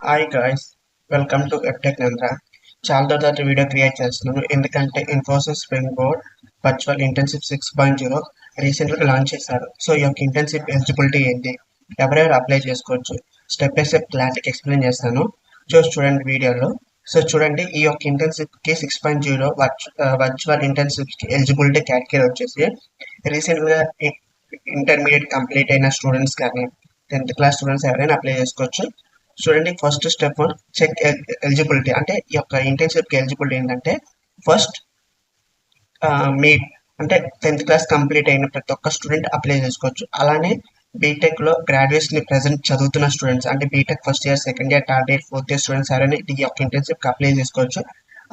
Hi guys, welcome to వెబ్టెక్ నంద్ర. చాలా తర్వాత వీడియో క్రియేట్ చేస్తున్నాను ఎందుకంటే Infosys Springboard virtual internship 6.0 రీసెంట్గా లాంచ్ చేశారు. సో ఈ యొక్క ఇంటర్న్షిప్ ఎలిజిబిలిటీ ఏంటి, ఎవరెవరు అప్లై చేసుకోవచ్చు, స్టెప్ బై స్టెప్ క్లారిటీకి ఎక్స్ప్లెయిన్ చేస్తాను. చూడండి వీడియోలో. సో చూడండి, ఈ యొక్క ఇంటర్న్షిప్కి 6.0 వర్చువల్ ఇంటర్న్షిప్కి ఎలిజిబిలిటీ కేటగిరీ వచ్చేసి రీసెంట్గా ఇంటర్మీడియట్ కంప్లీట్ అయిన స్టూడెంట్స్ కానీ 10th క్లాస్ స్టూడెంట్స్ ఎవరైనా అప్లై చేసుకోవచ్చు. చూడండి, ఫస్ట్ స్టెప్ చెక్ ఎలిజిబిలిటీ. అంటే ఈ యొక్క ఇంటర్న్షిప్కి ఎలిజిబిలిటీ ఏంటంటే ఫస్ట్ మీ అంటే 10th క్లాస్ కంప్లీట్ అయిన ప్రతి ఒక్క స్టూడెంట్ అప్లై చేసుకోవచ్చు. అలానే బీటెక్లో గ్రాడ్యుయేషన్ ప్రజెంట్ చదువుతున్న స్టూడెంట్స్ అంటే B Tech first year, second year, third year, fourth year students ఎవరైనా ఈ యొక్క ఇంటర్న్షిప్కి అప్లై చేసుకోవచ్చు.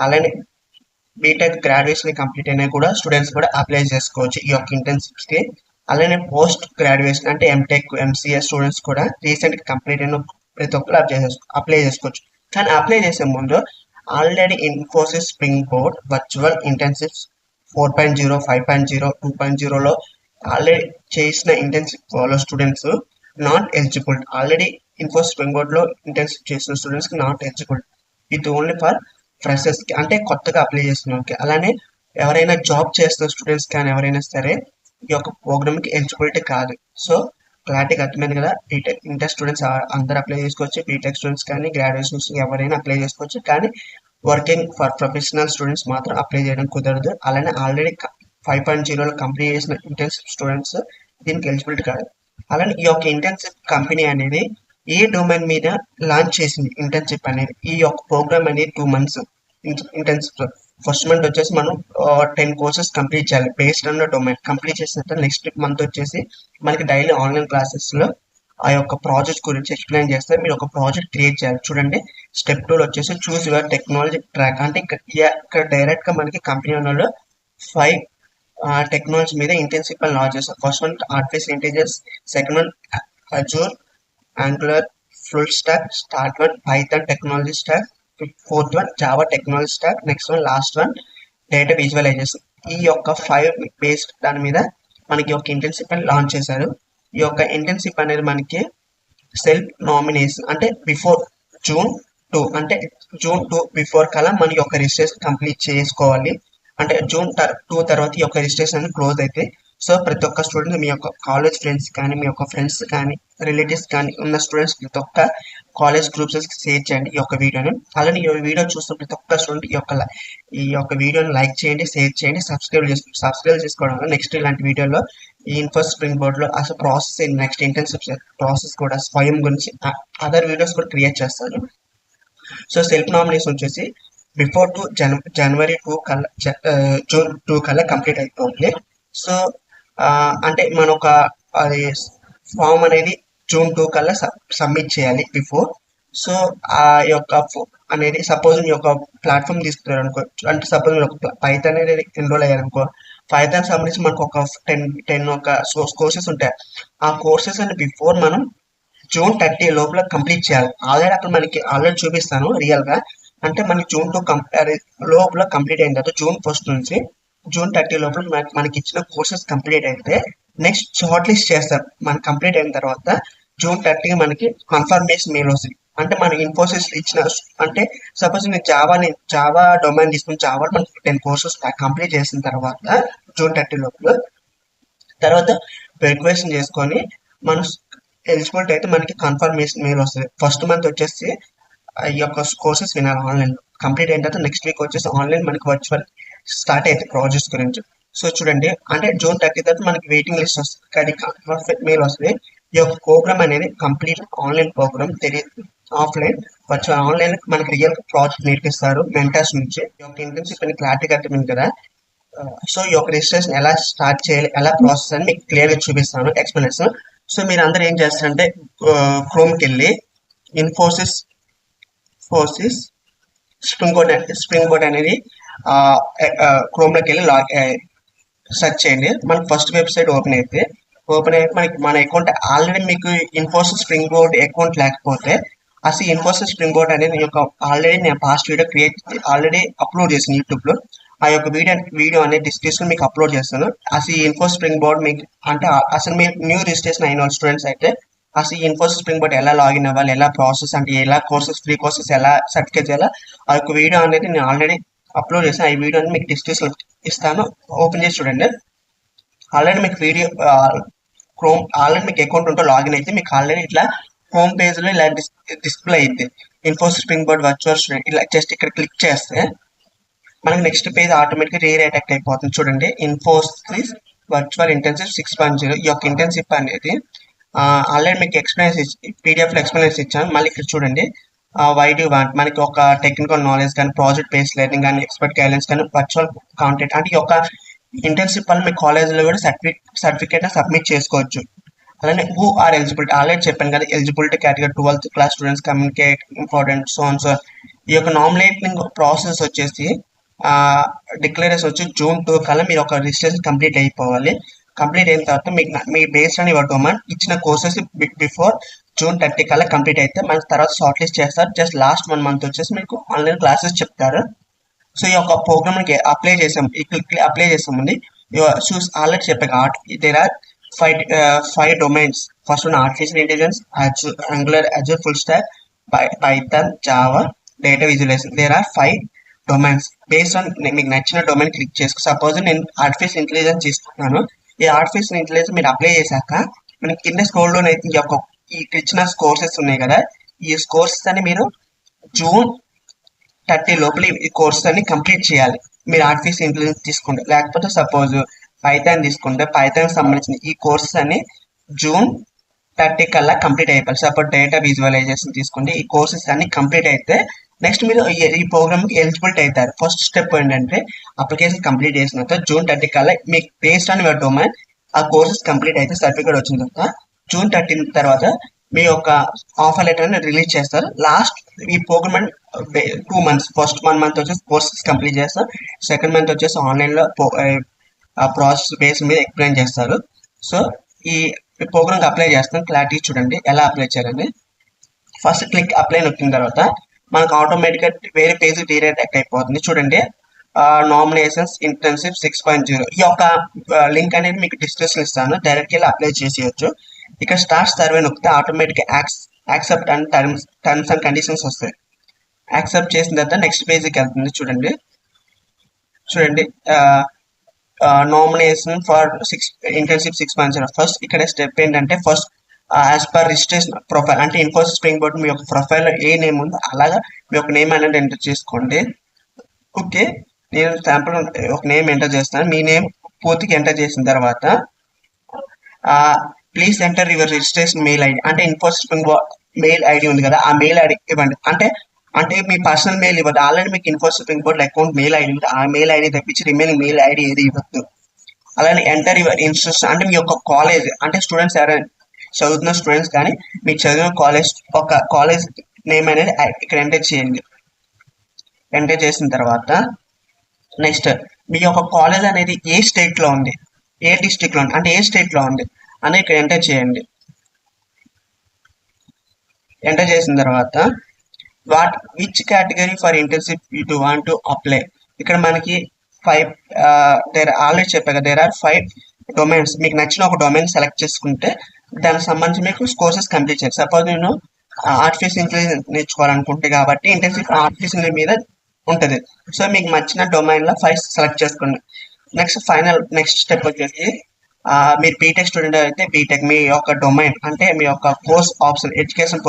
అలానే బీటెక్ గ్రాడ్యుయేషన్ కంప్లీట్ అయినా కూడా స్టూడెంట్స్ కూడా అప్లై చేసుకోవచ్చు ఈ యొక్క ఇంటర్న్షిప్స్కి. అలానే పోస్ట్ గ్రాడ్యుయేషన్ అంటే ఎంటెక్, ఎంసీఏ స్టూడెంట్స్ కూడా రీసెంట్గా కంప్లీట్ అయిన ప్రతి ఒక్కరు అప్లై చేసుకోవచ్చు. కానీ అప్లై చేసే ముందు already Infosys Springboard virtual internships 4.0, 5.0, 2.0లో ఆల్రెడీ చేసిన ఇంటర్న్షిప్ వాళ్ళ students not eligible. Already Infosys స్ప్రింగ్ బోర్డ్లో ఇంటర్న్షిప్ చేసిన స్టూడెంట్స్కి నాట్ ఎలిజిబుల్. ఇది ఓన్లీ ఫర్ ఫ్రెషర్స్కి అంటే కొత్తగా అప్లై చేసిన వాళ్ళకి. అలానే ఎవరైనా జాబ్ చేస్తున్న స్టూడెంట్స్ కానీ ఎవరైనా సరే ఈ యొక్క ప్రోగ్రామ్కి ఎలిజిబిలిటీ కాదు. సో క్లారిటీగా అర్థమైంది కదా. బీటెక్ ఇంటర్ స్టూడెంట్స్ అందరూ అప్లై చేసుకోవచ్చు, బీటెక్ స్టూడెంట్స్ కానీ గ్రాడ్యుయేషన్స్ ఎవరైనా అప్లై చేసుకోవచ్చు. కానీ వర్కింగ్ ఫర్ ప్రొఫెషనల్ స్టూడెంట్స్ మాత్రం అప్లై చేయడం కుదరదు. అలానే ఆల్రెడీ 5.0లో కంప్లీట్ చేసిన ఇంటర్న్షిప్ స్టూడెంట్స్ దీనికి ఎలిజిబిలిటీ కాదు. అలానే ఈ యొక్క ఇంటర్న్షిప్ కంపెనీ అనేది ఏ డొమైన్ మీద లాంచ్ చేసింది ఇంటర్న్షిప్ అనేది, ఈ యొక్క ప్రోగ్రామ్ అనేది 2 months ఇంటర్న్షిప్. ఫస్ట్ మంత్ వచ్చేసి మనం 10 కోర్సెస్ కంప్లీట్ చేయాలి బేస్డ్ ఆన్ డొమైన్. కంప్లీట్ చేసిన తర్వాత నెక్స్ట్ మంత్ వచ్చేసి మనకి డైలీ ఆన్లైన్ క్లాసెస్లో ఆ యొక్క ప్రాజెక్ట్ గురించి ఎక్స్ప్లెయిన్ చేస్తారు. మీరు ఒక ప్రాజెక్ట్ క్రియేట్ చేయాలి. చూడండి, స్టెప్ 2 వచ్చేసి చూస్ యువర్ టెక్నాలజీ ట్రాక్. అంటే ఇక్కడ డైరెక్ట్గా మనకి కంపెనీ వాళ్ళు 5 టెక్నాలజీ మీద ఇంటర్న్షిప్ అని లాంచ్ చేస్తారు. First one artificial intelligence, second one Azure, Angular, full stack, start one Python technology stack, fourth one Java technology stack, next one last one data visualization. ఈ యొక్క 5 బేస్డ్ దాని మీద మనకి ఒక ఇంటర్న్షిప్ అని లాంచ్ చేశారు. ఈ యొక్క ఇంటర్న్షిప్ అనేది మనకి సెల్ఫ్ నామినేషన్ అంటే బిఫోర్ June 2 అంటే June 2 బిఫోర్ కల్లా మన యొక్క రిజిస్ట్రేషన్ కంప్లీట్ చేసుకోవాలి. అంటే June 2 తర్వాత ఈ యొక్క రిజిస్ట్రేషన్ క్లోజ్ అయితే. సో ప్రతి ఒక్క స్టూడెంట్ మీ యొక్క కాలేజ్ ఫ్రెండ్స్ కానీ మీ యొక్క ఫ్రెండ్స్ కానీ రిలేటివ్స్ కానీ ఉన్న స్టూడెంట్స్ ప్రతి ఒక్క కాలేజ్ గ్రూప్స్కి షేర్ చేయండి ఈ యొక్క వీడియోని. అలానే ఈ వీడియో చూస్తున్న ప్రతి ఒక్క స్టూడెంట్ ఈ యొక్క వీడియోని లైక్ చేయండి, షేర్ చేయండి, సబ్స్క్రైబ్ చేసుకోవడం వల్ల నెక్స్ట్ ఇలాంటి వీడియోలో ఈ ఇన్ఫోసిస్ స్ప్రింగ్ బోర్డ్లో అసలు ప్రాసెస్ ఏంటి, నెక్స్ట్ ఇంటర్న్షిప్ ప్రాసెస్ కూడా స్వయం గురించి అదర్ వీడియోస్ కూడా క్రియేట్ చేస్తాను. సో సెల్ఫ్ నామినేషన్ వచ్చేసి బిఫోర్ January 2 కల్లా June 2 కల్లా కంప్లీట్ అయిపోతుంది. సో అంటే మన ఒక అది ఫామ్ అనేది June 2 కల్లా సబ్మిట్ చేయాలి బిఫోర్. సో ఆ యొక్క అనేది సపోజ్ మీ యొక్క ప్లాట్ఫామ్ తీసుకున్నారు అనుకో, అంటే సపోజ్ మీరు ఒక పైథాన్ అనేది ఎన్రోల్ అయ్యారనుకో, పైథాన్ సంబంధించి మనకు ఒక 10 ఒక కోర్సెస్ ఉంటాయి. ఆ కోర్సెస్ అని బిఫోర్ మనం June 30 లోపల కంప్లీట్ చేయాలి. ఆల్రెడీ అక్కడ మనకి ఆల్రెడీ చూపిస్తాను రియల్గా. అంటే మనకి June 2 లోపల కంప్లీట్ అయిన తర్వాత June 1 నుంచి June 30 లోపల మనకి ఇచ్చిన కోర్సెస్ కంప్లీట్ అయితే నెక్స్ట్ షార్ట్ లిస్ట్ చేస్తారు. మనకి కంప్లీట్ అయిన తర్వాత June 30 మనకి కన్ఫర్మేషన్ మెయిల్ వస్తుంది. అంటే మన ఇన్ఫోసిస్ ఇచ్చిన అంటే సపోజ్ నేను జావా డొమైన్ తీసుకుని జావా మనకి 10 కోర్సెస్ కంప్లీట్ చేసిన తర్వాత June 30 లోపల తర్వాత వెరిఫికేషన్ చేసుకొని మనం ఎలిజిబిలిటీ అయితే మనకి కన్ఫర్మేషన్ మెయిల్ వస్తుంది. ఫస్ట్ మంత్ వచ్చేసి ఈ యొక్క కోర్సెస్ వినాలి ఆన్లైన్లో. కంప్లీట్ అయిన తర్వాత నెక్స్ట్ వీక్ వచ్చేసి ఆన్లైన్ మనకి వర్చువల్ స్టార్ట్ అవుతాయి ప్రాజెక్ట్స్ గురించి. సో చూడండి, అంటే June 30 తర్వాత మనకి వెయిటింగ్ లిస్ట్ వస్తుంది, కానీ మెయిల్ వస్తుంది. ఈ యొక్క ప్రోగ్రామ్ అనేది కంప్లీట్ ఆన్లైన్ ప్రోగ్రామ్, తెలియదు ఆఫ్లైన్ వర్చువల్. ఆన్లైన్ మనకి రియల్ ప్రాజెక్ట్ నేర్పిస్తారు మెంటర్స్ నుంచి. ఈ యొక్క ఇంటర్న్షిప్ అని క్లారిటీగా అర్థమైంది కదా. సో ఈ యొక్క రిజిస్ట్రేషన్ ఎలా స్టార్ట్ చేయాలి, ఎలా ప్రాసెస్ అని మీకు క్లియర్గా చూపిస్తాను ఎక్స్ప్లెనేషన్. సో మీరు అందరూ ఏం చేస్తారంటే క్రోమ్కి వెళ్ళి ఇన్ఫోసిస్ స్ప్రింగ్ బోర్డ్ అనేది క్రోమ్లోకి వెళ్ళి సెర్చ్ చేయండి. మనకి ఫస్ట్ వెబ్సైట్ ఓపెన్ అయితే మనకి మన అకౌంట్ ఆల్రెడీ మీకు ఇన్ఫోసిస్ స్ప్రింగ్ బోర్డ్ అకౌంట్ లేకపోతే అసలు ఇన్ఫోసిస్ స్ప్రింగ్ బోర్డ్ అనేది ఆల్రెడీ నేను పాస్ట్ వీడియో ఆల్రెడీ అప్లోడ్ చేసాను యూట్యూబ్లో. ఆ యొక్క వీడియో అనేది డిస్క్రిప్షన్ మీకు అప్లోడ్ చేస్తాను. అసలు ఇన్ఫోసిస్ స్ప్రింగ్ బోర్డ్ మీకు అంటే అసలు మీరు న్యూ రిజిస్ట్రేషన్ అయిన స్టూడెంట్స్ అయితే అసలు ఈ ఇన్ఫోసిస్ స్ప్రింగ్ బోర్డ్ ఎలా లాగిన్ అవ్వాలి, ఎలా ప్రాసెస్ అంటే ఎలా కోర్సెస్, ఫ్రీ కోర్సెస్ ఎలా సర్టిఫికేట్ చేయాలా, ఆ యొక్క వీడియో అనేది నేను ఆల్రెడీ అప్లోడ్ చేశాను. ఈ వీడియోని మీకు డిస్క్రిప్షన్ ఇస్తాను, ఓపెన్ చేసి చూడండి. ఆల్రెడీ మీకు వీడియో క్రోమ్ ఆల్రెడీ మీకు అకౌంట్ ఉంటే లాగిన్ అయితే మీకు ఆల్రెడీ ఇట్లా హోమ్ పేజ్లో ఇలా డిస్ప్లే అయింది Infosys Springboard virtual student. ఇలా జస్ట్ ఇక్కడ క్లిక్ చేస్తే మనకి నెక్స్ట్ పేజ్ ఆటోమేటిక్గా రీడైరెక్ట్ అయిపోతుంది. చూడండి, ఇన్ఫోసిస్ వర్చువల్ ఇంటర్న్షిప్ 6.0 ఈ యొక్క ఇంటర్న్షిప్ అనేది ఆల్రెడీ మీకు ఎక్స్ప్లెయిన్స్ పీడిఎఫ్లో ఎక్స్ప్లెయిన్స్ ఇచ్చాను. మళ్ళీ ఇక్కడ చూడండి, వై డూ వాంట్, మనకి ఒక టెక్నికల్ నాలెడ్జ్ కానీ, ప్రాజెక్ట్ బేస్డ్ లెర్నింగ్ కానీ, ఎక్స్పర్ట్ గైడెన్స్ కానీ, వర్చువల్ కాంటెంట్ అంటే ఈ యొక్క ఇంటర్న్షిప్ వల్ల మీ కాలేజ్లో కూడా సర్టిఫికేట్ సబ్మిట్ చేసుకోవచ్చు. అలానే హూ ఆర్ ఎలిజిబిలిటీ ఆల్రెడీ చెప్పాను కదా, eligibility category 12th class students, communicate important so ఈ యొక్క నామినేటింగ్ ప్రాసెస్ వచ్చేసి డిక్లరేషన్ వచ్చి June 2 కల్లా మీరు ఒక రిజిస్ట్రేషన్ కంప్లీట్ అయిపోవాలి. కంప్లీట్ అయిన తర్వాత మీకు మీ బేస్డ్ అని యువర్ డొమైన్ ఇచ్చిన కోర్సెస్ బిఫోర్ June 30 కల్లా కంప్లీట్ అయితే మనకి తర్వాత షార్ట్ లిస్ట్ చేస్తారు. జస్ట్ లాస్ట్ 1 month వచ్చేసి మీకు ఆన్లైన్ క్లాసెస్ చెప్తారు. సో ఈ యొక్క ప్రోగ్రామ్కి అప్లై చేసాం, అప్లై చేసామండి. చూస్ ఆల్రెడీ చెప్పాక there are 5 domains. First one artificial intelligence, Angular, Azure full stack, Python, Java, data visualization. There are 5 domains. Based on మీకు నచ్చిన డొమైన్ క్లిక్ చేసుకో. సపోజ్ నేను ఆర్టిఫిషియల్ ఇంటెలిజెన్స్ తీసుకున్నాను. ఈ ఆర్టిఫిషియల్ ఇంటెలిజెన్స్ మీరు అప్లై చేశాక మనకి కింద స్క్రోల్ డౌన్ అయితే ఈ ఇచ్చిన కోర్సెస్ ఉన్నాయి కదా, ఈ కోర్సెస్ అని మీరు June 30 లోపల ఈ కోర్సెస్ అన్ని కంప్లీట్ చేయాలి. మీరు ఆర్టిఫిషియల్ ఇంటెలిజెన్స్ తీసుకుంటే, లేకపోతే సపోజ్ పైథాన్ తీసుకుంటే పైథాన్ సంబంధించిన ఈ కోర్సెస్ అన్ని June 30 కల్లా కంప్లీట్ అయిపోవాలి. సపోజ్ డేటా విజువలైజేషన్ తీసుకుంటే ఈ కోర్సెస్ అన్ని కంప్లీట్ అయితే నెక్స్ట్ మీరు ఈ ప్రోగ్రామ్కి ఎలిజిబిలిటీ అవుతారు. ఫస్ట్ స్టెప్ ఏంటంటే అప్లికేషన్ కంప్లీట్ చేసిన తర్వాత June 30 కల్లా మీకు బేస్డ్ ఆన్ యువర్ డొమైన్ ఆ కోర్సెస్ కంప్లీట్ అయితే సర్టిఫికేట్ వచ్చిన తర్వాత June 30 తర్వాత మీ యొక్క ఆఫర్ లెటర్ ని రిలీజ్ చేస్తారు. లాస్ట్ ఈ ప్రోగ్రామ్ 2 months, ఫస్ట్ 1 month వచ్చేసి కోర్సెస్ కంప్లీట్ చేస్తారు, సెకండ్ మంత్ వచ్చేసి ఆన్లైన్లో ప్రాసెస్ బేస్ మీద ఎక్స్ప్లెయిన్ చేస్తారు. సో ఈ ప్రోగ్రామ్కి అప్లై చేస్తాం. క్లారిటీ చూడండి ఎలా అప్లై చేయాలని. ఫస్ట్ క్లిక్ అప్లై నొక్కిన తర్వాత మనకు ఆటోమేటిక్గా వేరే పేజ్ రీడైరెక్ట్ అయిపోతుంది. చూడండి, నామినేషన్స్ ఇంటర్న్షిప్ 6.0 ఈ యొక్క లింక్ అనేది మీకు డిస్క్రిప్షన్ ఇస్తాను, డైరెక్ట్గా వెళ్ళి అప్లై చేసేయచ్చు. ఇక్కడ స్టార్ట్ సర్వే నొక్కితే ఆటోమేటిక్గా accept and terms and conditions వస్తాయి. యాక్సెప్ట్ చేసిన తర్వాత నెక్స్ట్ పేజ్కి వెళ్తుంది. చూడండి నామినేషన్ ఫర్ ఇంటర్న్షిప్ 6.0. ఫస్ట్ ఇక్కడ స్టెప్ ఏంటంటే first as per registration profile అంటే ఇన్ఫోసిస్ స్ప్రింగ్ బోర్డ్ మీ యొక్క ప్రొఫైల్లో ఏ నేమ్ ఉందో అలాగా మీ యొక్క నేమ్ అనేది ఎంటర్ చేసుకోండి. ఓకే, నేను శాంపుల్ ఒక నేమ్ ఎంటర్ చేస్తాను. మీ నేమ్ పూర్తిగా ఎంటర్ చేసిన తర్వాత please enter your registration mail ID అంటే Infosys Springboard mail ID ఉంది కదా, ఆ మెయిల్ ఐడి ఇవ్వండి. అంటే మీ పర్సనల్ మెయిల్ ఇవ్వద్దు. ఆల్రెడీ మీకు Infosys Springboard account mail ID ఉంది, ఆ మెయిల్ ఐడి తప్పించి రిమైనింగ్ మెయిల్ ఐడి ఏది ఇవ్వద్దు. అలానే ఎంటర్ యువర్ ఇన్స్టిట్యూషన్ అంటే మీ యొక్క కాలేజ్ అంటే స్టూడెంట్స్ ఎవరైనా చదువుతున్న స్టూడెంట్స్ కానీ మీకు చదివిన కాలేజ్ నేమ్ అనేది ఇక్కడ ఎంటర్ చేయండి. ఎంటర్ చేసిన తర్వాత నెక్స్ట్ మీ యొక్క కాలేజ్ అనేది ఏ స్టేట్లో ఉంది, ఏ డిస్ట్రిక్ట్లో ఉంది అంటే ఏ స్టేట్లో ఉంది అని ఇక్కడ ఎంటర్ చేయండి. ఎంటర్ చేసిన తర్వాత which category for internship you want to apply. ఇక్కడ మనకి 5 ఆల్రెడీ చెప్పాక దేర్ ఆర్ 5 డొమైన్స్. మీకు నచ్చిన ఒక డొమైన్ సెలెక్ట్ చేసుకుంటే దానికి సంబంధించి మీకు కోర్సెస్ కంప్లీట్ చేయాలి. సపోజ్ నేను ఆర్టిఫిషియల్ ఇంటెలిజెన్స్ నేర్చుకోవాలనుకుంటే కాబట్టి ఇంటర్న్షిప్ ఆర్టిఫిషియల్ మీద ఉంటుంది. సో మీకు నచ్చిన డొమైన్లో 5 సెలెక్ట్ చేసుకోండి. నెక్స్ట్ స్టెప్ వచ్చేసి మీరు బీటెక్ స్టూడెంట్ అయితే బీటెక్ మీ యొక్క డొమైన్ అంటే మీ యొక్క కోర్స్ ఆప్షన్ ఎడ్యుకేషన్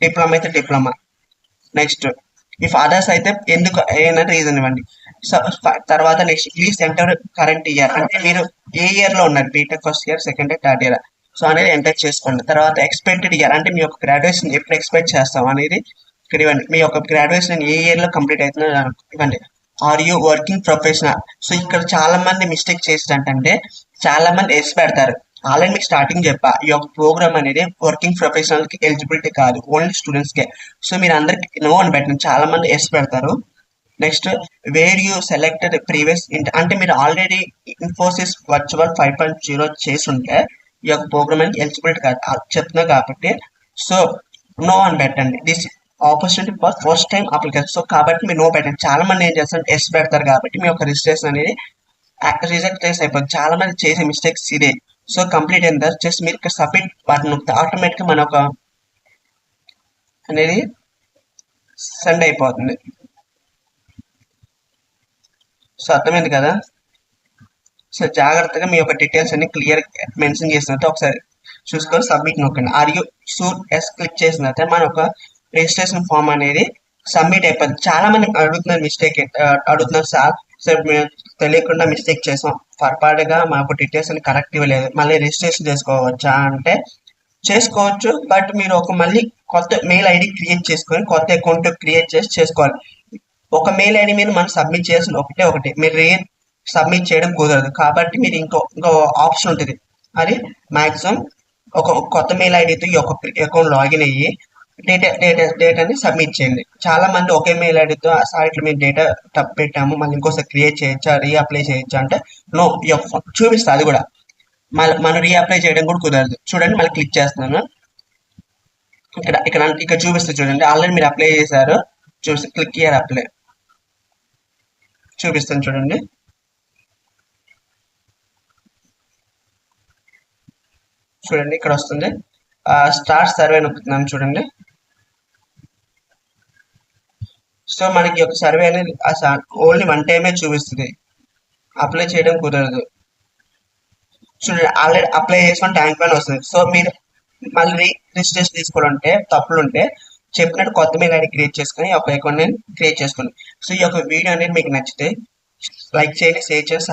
డిప్లొమా అయితే డిప్లొమా. నెక్స్ట్ ఇఫ్ అదర్స్ అయితే ఎందుకు ఏమైనా రీజన్ ఇవ్వండి. సో తర్వాత next please enter current year అంటే మీరు ఏ ఇయర్లో ఉన్నారు, B Tech first year, second year, third year. So అనేది ఎంటర్ చేసుకోండి. తర్వాత ఎక్స్పెక్టెడ్ ఇయర్ అంటే మీ యొక్క గ్రాడ్యుయేషన్ ఎప్పుడు ఎక్స్పెక్ట్ చేస్తాం అనేది ఇక్కడ ఇవ్వండి. మీ యొక్క గ్రాడ్యుయేషన్ ఏ ఇయర్లో కంప్లీట్ అవుతుందో ఇవ్వండి. Are you working professional. So ఇక్కడ చాలా మంది మిస్టేక్ చేసేటంటే చాలా మంది ఎస్ పెడతారు. ఆల్రెడీ మీకు స్టార్టింగ్ చెప్పా ఈ యొక్క ప్రోగ్రామ్ అనేది వర్కింగ్ ప్రొఫెషనల్కి ఎలిజిబిలిటీ కాదు, ఓన్లీ స్టూడెంట్స్కే. సో మీరు అందరికి నో అని పెట్టండి, చాలా మంది ఎస్ పెడతారు. Next where you selected previous అంటే మీరు ఆల్రెడీ ఇన్ఫోసిస్ వర్చువల్ 5.0 చేసి ఉంటే ఈ యొక్క ప్రోగ్రామ్ అనేది ఎలిజిబిలిటీ కాదు చెప్తున్నా కాబట్టి సో నో అని పెట్టండి. This opportunity for first time application. So కాబట్టి మీరు నో పెట్టండి. చాలా మంది ఏం చేస్తారు ఎస్ పెడతారు కాబట్టి మీ యొక్క రిజిస్ట్రేషన్ అనేది రిజెక్ట్ చేసి అయిపోతుంది. చాలా మంది చేసే మిస్టేక్స్ ఇదే. సో కంప్లీట్ అయిన తర్వాత జస్ట్ మీరు ఇక్కడ సబ్మిట్ బటన్ నొక్కితే ఆటోమేటిక్గా మన ఒక అనేది సెండ్ అయిపోతుంది. సో అర్థమైంది కదా. సో జాగ్రత్తగా మీ యొక్క డీటెయిల్స్ అన్ని క్లియర్ మెన్షన్ చేసినట్టు ఒకసారి చూసుకొని సబ్మిట్ నొక్కండి. Are you sure yes click చేసిన తర్వాత మన ఒక రిజిస్ట్రేషన్ ఫామ్ అనేది సబ్మిట్ అయిపోతుంది. చాలా మంది అడుగుతున్నారు మిస్టేక్ అడుగుతున్నారు సార్ మేము తెలియకుండా మిస్టేక్ చేసాం, పొరపాటుగా మాకు డీటెయిల్స్ అని కరెక్ట్ ఇవ్వలేదు, మళ్ళీ రిజిస్ట్రేషన్ చేసుకోవచ్చా అంటే చేసుకోవచ్చు. బట్ మీరు ఒక మళ్ళీ కొత్త మెయిల్ ఐడి క్రియేట్ చేసుకొని కొత్త అకౌంట్ క్రియేట్ చేసి చేసుకోవాలి. ఒక మెయిల్ ఐడి మీరు మనం సబ్మిట్ చేయాల్సిన ఒకటి మీరు సబ్మిట్ చేయడం కుదరదు. కాబట్టి మీరు ఇంకో ఆప్షన్ ఉంటుంది, అది మ్యాక్సిమం ఒక కొత్త మెయిల్ ఐడితో ఈ యొక్క అకౌంట్ లాగిన్ అయ్యి డేటాని సబ్మిట్ చేయండి. చాలా మంది ఒకే మెయిల్ ఐడితో సార్ ఇట్లా మేము డేటా తప్పు పెట్టాము, మళ్ళీ ఇంకోసారి క్రియేట్ చేయొచ్చా, రీఅప్లై చేయొచ్చా అంటే నో, చూపిస్తా అది కూడా మనం రీఅప్లై చేయడం కూడా కుదరదు. చూడండి మళ్ళీ క్లిక్ చేస్తున్నాను, ఇక్కడ చూపిస్తుంది చూడండి, ఆల్రెడీ మీరు అప్లై చేశారు, చూసి క్లిక్ హియర్ అప్లై చూపిస్తాను చూడండి. చూడండి ఇక్కడ వస్తుంది, స్టార్ట్ సర్వే నొక్కుతున్నాను చూడండి. సో మనకి ఒక సర్వే అనేది ఓన్లీ 1 టైమే చూపిస్తుంది, అప్లై చేయడం కుదరదు. చూడండి ఆల్రెడీ అప్లై చేసుకొని ట్యాంక్ పైన వస్తుంది. సో మీరు మళ్ళీ రిజిస్ట్రేషన్ తీసుకోవాలంటే తప్పులుంటే చెప్పినట్టు కొత్త మెయిల్ ఐడి క్రియేట్ చేసుకొని ఒక అకౌంట్ క్రియేట్ చేసుకోండి. సో ఈ యొక్క వీడియో అనేది మీకు నచ్చితే లైక్ చేయండి, షేర్ చేయండి,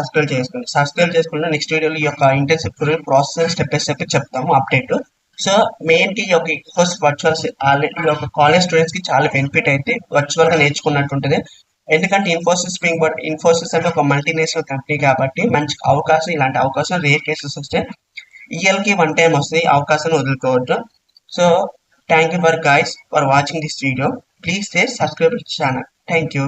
సబ్స్క్రైబ్ చేసుకుంటే నెక్స్ట్ వీడియోలో ఈ యొక్క internship process step by step చెప్తాము అప్డేట్. సో మెయిన్ కి ఈ యొక్క ఫస్ట్ వర్చువల్స్ ఆల్రెడీ ఈ యొక్క కాలేజ్ స్టూడెంట్స్ కి చాలా బెనిఫిట్ అయితే వర్చువల్ గా నేర్చుకున్నట్టు ఉంటుంది. ఎందుకంటే ఇన్ఫోసిస్ అంటే ఒక మల్టీనేషనల్ కంపెనీ కాబట్టి మంచి అవకాశం, ఇలాంటి అవకాశం రేర్ కేసెస్ వస్తే ఇయర్కి 1 టైం వస్తుంది, అవకాశాన్ని వదులుకోవద్దు. So thank you for guys for watching this video. Please subscribe channel. Thank you.